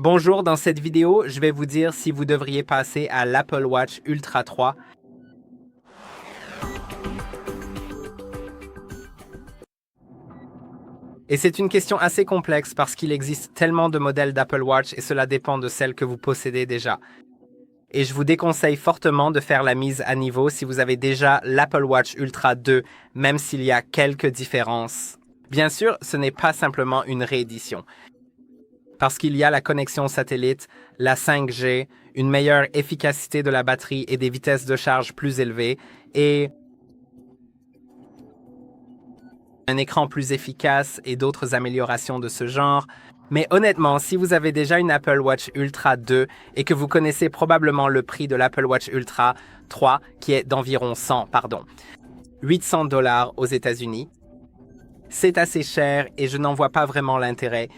Bonjour, dans cette vidéo, je vais vous dire si vous devriez passer à l'Apple Watch Ultra 3. Et c'est une question assez complexe parce qu'il existe tellement de modèles d'Apple Watch et cela dépend de celle que vous possédez déjà. Et je vous déconseille fortement de faire la mise à niveau si vous avez déjà l'Apple Watch Ultra 2, même s'il y a quelques différences. Bien sûr, ce n'est pas simplement une réédition. Parce qu'il y a la connexion satellite, la 5G, une meilleure efficacité de la batterie et des vitesses de charge plus élevées, et un écran plus efficace et d'autres améliorations de ce genre. Mais honnêtement, si vous avez déjà une Apple Watch Ultra 2 et que vous connaissez probablement le prix de l'Apple Watch Ultra 3, qui est d'environ 800 $ aux États-Unis, c'est assez cher et je n'en vois pas vraiment l'intérêt.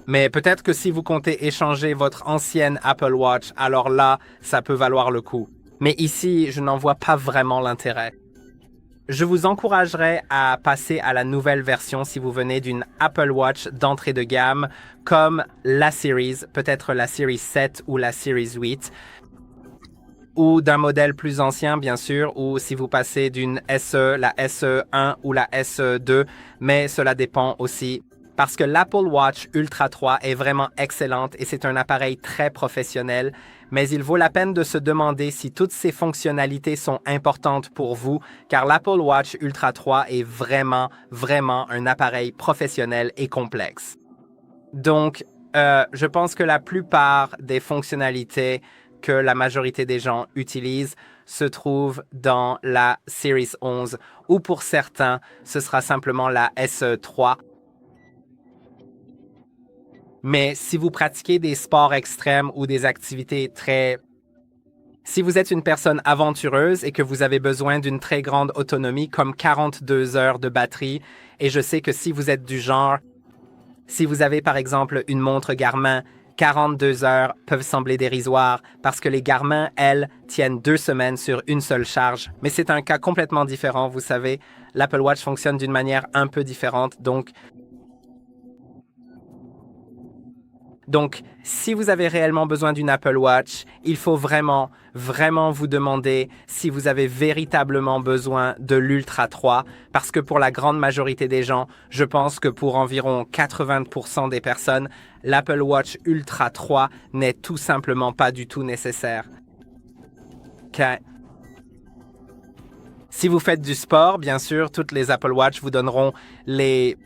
Mais peut-être que si vous comptez échanger votre ancienne Apple Watch, alors là, ça peut valoir le coup. Mais ici, je n'en vois pas vraiment l'intérêt. Je vous encouragerais à passer à la nouvelle version si vous venez d'une Apple Watch d'entrée de gamme, comme la Series, peut-être la Series 7 ou la Series 8, ou d'un modèle plus ancien, bien sûr, ou si vous passez d'une SE, la SE 1 ou la SE 2, mais cela dépend aussi. Parce que l'Apple Watch Ultra 3 est vraiment excellente et c'est un appareil très professionnel, mais il vaut la peine de se demander si toutes ces fonctionnalités sont importantes pour vous, car l'Apple Watch Ultra 3 est vraiment un appareil professionnel et complexe. Donc, je pense que la plupart des fonctionnalités que la majorité des gens utilisent se trouvent dans la Series 11, ou pour certains, ce sera simplement la SE 3. Mais si vous pratiquez des sports extrêmes ou des activités Si vous êtes une personne aventureuse et que vous avez besoin d'une très grande autonomie comme 42 heures de batterie, et je sais que si vous êtes du genre, si vous avez par exemple une montre Garmin, 42 heures peuvent sembler dérisoires parce que les Garmin, elles, tiennent 2 semaines sur une seule charge. Mais c'est un cas complètement différent, vous savez. L'Apple Watch fonctionne d'une manière un peu différente, Donc, si vous avez réellement besoin d'une Apple Watch, il faut vraiment vous demander si vous avez véritablement besoin de l'Ultra 3, parce que pour la grande majorité des gens, je pense que pour environ 80% des personnes, l'Apple Watch Ultra 3 n'est tout simplement pas du tout nécessaire. Si vous faites du sport, bien sûr, toutes les Apple Watch vous donneront les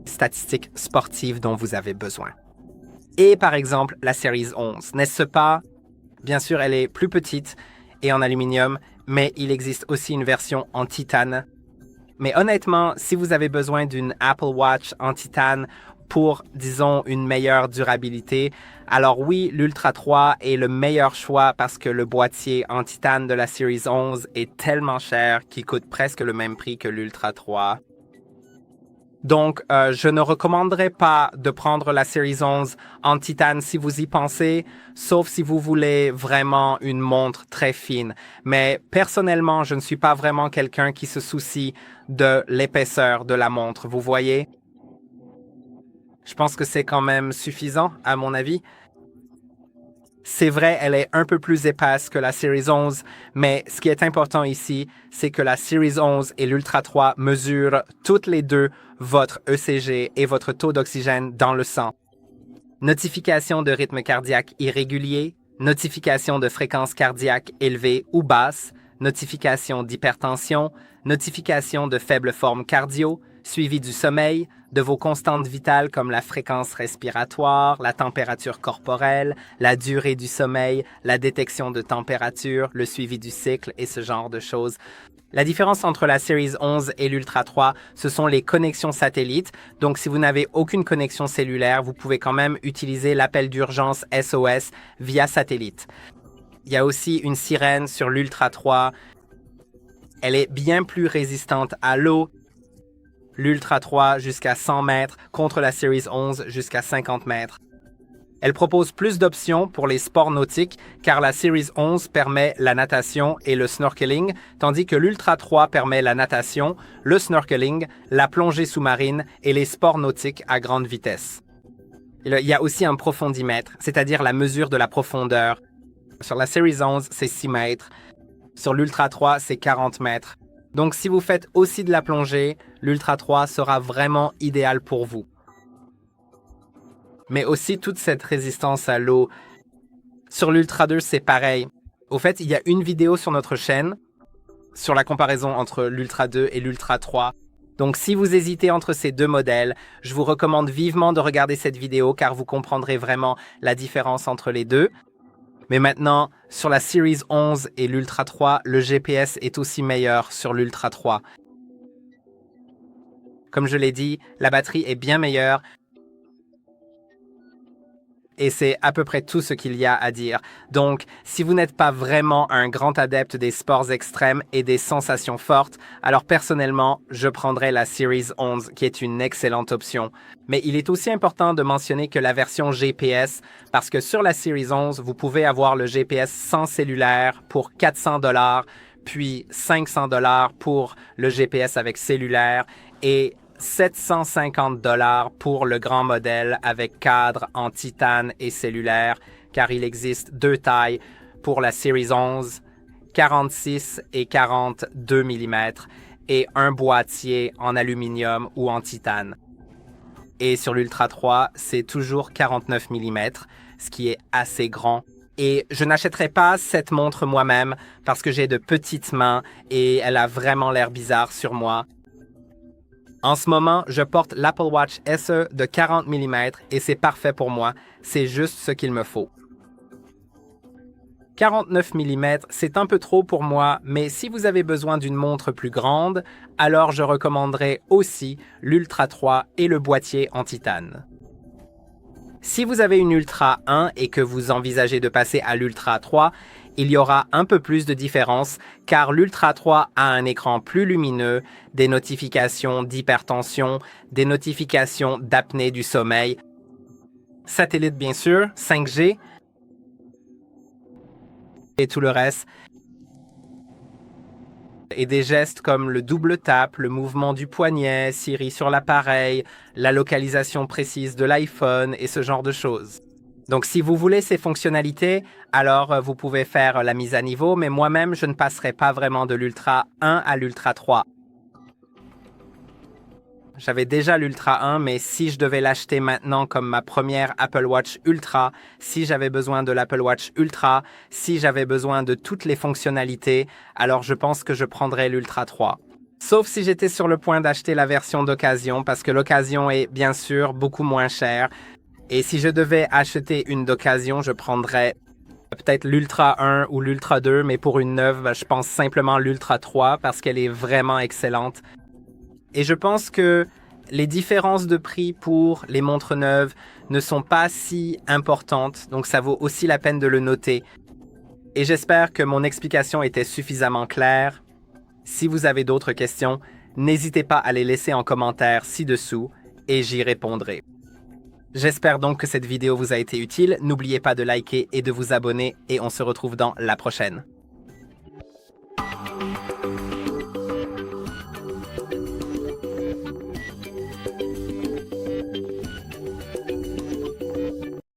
statistiques sportives dont vous avez besoin. Et par exemple, la Series 11, n'est-ce pas? Bien sûr, elle est plus petite et en aluminium, mais il existe aussi une version en titane. Mais honnêtement, si vous avez besoin d'une Apple Watch en titane pour, disons, une meilleure durabilité, alors oui, l'Ultra 3 est le meilleur choix parce que le boîtier en titane de la Series 11 est tellement cher qu'il coûte presque le même prix que l'Ultra 3. Donc, je ne recommanderais pas de prendre la Series 11 en titane si vous y pensez, sauf si vous voulez vraiment une montre très fine. Mais personnellement, je ne suis pas vraiment quelqu'un qui se soucie de l'épaisseur de la montre, vous voyez? Je pense que c'est quand même suffisant, à mon avis. C'est vrai, elle est un peu plus épaisse que la Series 11, mais ce qui est important ici, c'est que la Series 11 et l'Ultra 3 mesurent toutes les deux votre ECG et votre taux d'oxygène dans le sang. Notification de rythme cardiaque irrégulier, notification de fréquence cardiaque élevée ou basse, notification d'hypertension, notification de faible forme cardio, suivi du sommeil, de vos constantes vitales comme la fréquence respiratoire, la température corporelle, la durée du sommeil, la détection de température, le suivi du cycle et ce genre de choses. La différence entre la Series 11 et l'Ultra 3, ce sont les connexions satellites. Donc, si vous n'avez aucune connexion cellulaire, vous pouvez quand même utiliser l'appel d'urgence SOS via satellite. Il y a aussi une sirène sur l'Ultra 3. Elle est bien plus résistante à l'eau. L'Ultra 3 jusqu'à 100 mètres contre la Series 11 jusqu'à 50 mètres. Elle propose plus d'options pour les sports nautiques car la Series 11 permet la natation et le snorkeling, tandis que l'Ultra 3 permet la natation, le snorkeling, la plongée sous-marine et les sports nautiques à grande vitesse. Il y a aussi un profondimètre, c'est-à-dire la mesure de la profondeur. Sur la Series 11, c'est 6 mètres. Sur l'Ultra 3, c'est 40 mètres. Donc si vous faites aussi de la plongée, l'Ultra 3 sera vraiment idéal pour vous. Mais aussi toute cette résistance à l'eau. Sur l'Ultra 2, c'est pareil. Au fait, il y a une vidéo sur notre chaîne sur la comparaison entre l'Ultra 2 et l'Ultra 3. Donc si vous hésitez entre ces deux modèles, je vous recommande vivement de regarder cette vidéo car vous comprendrez vraiment la différence entre les deux. Mais maintenant, sur la Series 11 et l'Ultra 3, le GPS est aussi meilleur sur l'Ultra 3. Comme je l'ai dit, la batterie est bien meilleure. Et c'est à peu près tout ce qu'il y a à dire. Donc, si vous n'êtes pas vraiment un grand adepte des sports extrêmes et des sensations fortes, alors personnellement, je prendrais la Series 11, qui est une excellente option. Mais il est aussi important de mentionner que la version GPS, parce que sur la Series 11, vous pouvez avoir le GPS sans cellulaire pour 400 $, puis 500 $ pour le GPS avec cellulaire et 750 $ pour le grand modèle avec cadre en titane et cellulaire, car il existe deux tailles pour la Series 11, 46 et 42 mm, et un boîtier en aluminium ou en titane. Et sur l'Ultra 3, c'est toujours 49 mm, ce qui est assez grand. Et je n'achèterai pas cette montre moi-même parce que j'ai de petites mains et elle a vraiment l'air bizarre sur moi. En ce moment, je porte l'Apple Watch SE de 40 mm et c'est parfait pour moi. C'est juste ce qu'il me faut. 49 mm, c'est un peu trop pour moi, mais si vous avez besoin d'une montre plus grande, alors je recommanderais aussi l'Ultra 3 et le boîtier en titane. Si vous avez une Ultra 1 et que vous envisagez de passer à l'Ultra 3, il y aura un peu plus de différence car l'Ultra 3 a un écran plus lumineux, des notifications d'hypertension, des notifications d'apnée du sommeil, satellite bien sûr, 5G et tout le reste. Et des gestes comme le double tap, le mouvement du poignet, Siri sur l'appareil, la localisation précise de l'iPhone et ce genre de choses. Donc si vous voulez ces fonctionnalités, alors vous pouvez faire la mise à niveau, mais moi-même, je ne passerai pas vraiment de l'Ultra 1 à l'Ultra 3. J'avais déjà l'Ultra 1, mais si je devais l'acheter maintenant comme ma première Apple Watch Ultra, si j'avais besoin de l'Apple Watch Ultra, si j'avais besoin de toutes les fonctionnalités, alors je pense que je prendrais l'Ultra 3. Sauf si j'étais sur le point d'acheter la version d'occasion, parce que l'occasion est bien sûr beaucoup moins chère. Et si je devais acheter une d'occasion, je prendrais peut-être l'Ultra 1 ou l'Ultra 2, mais pour une neuve, je pense simplement l'Ultra 3 parce qu'elle est vraiment excellente. Et je pense que les différences de prix pour les montres neuves ne sont pas si importantes, donc ça vaut aussi la peine de le noter. Et j'espère que mon explication était suffisamment claire. Si vous avez d'autres questions, n'hésitez pas à les laisser en commentaire ci-dessous et j'y répondrai. J'espère donc que cette vidéo vous a été utile. N'oubliez pas de liker et de vous abonner et on se retrouve dans la prochaine.